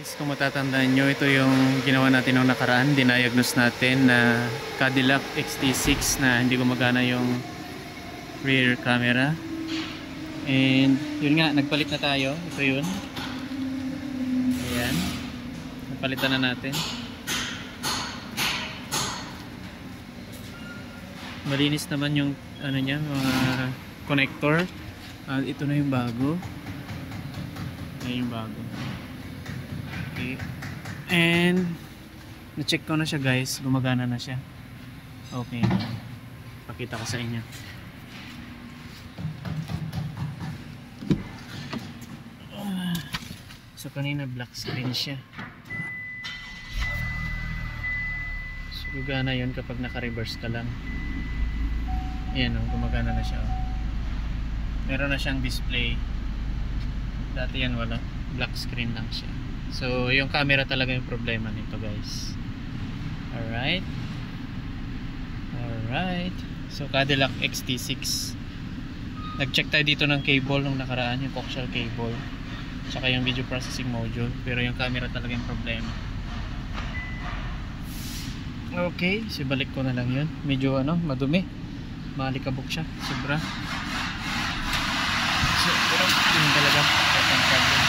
Guys, kung matatandaan nyo, ito yung ginawa natin nung nakaraan. Dinayagnos natin na Cadillac XT6 na hindi gumagana yung rear camera. And yun nga, nagpalit na tayo. Ito yun. Ayan. Napalitan na natin. Malinis naman yung ano niya, mga connector. Ito na yung bago. Ayan yung bago. Okay. And na-check ko na siya guys, gumagana na siya. Okay. Pakita ko sa inyo. So kanina black screen siya. So gumagana yun kapag naka-reverse ka lang. Ayan o, gumagana na siya. Meron na siyang display. Dati yan wala, black screen lang siya. So yung camera talaga yung problema nito guys. Alright. So Cadillac XT6. Nag-check tayo dito ng cable nung nakaraan, yung coaxial cable, tsaka yung video processing module. Pero yung camera talaga yung problema. Okay, so balik ko na lang yun. Medyo madumi, malikabok siya, sobra. So pero yun talaga, problem.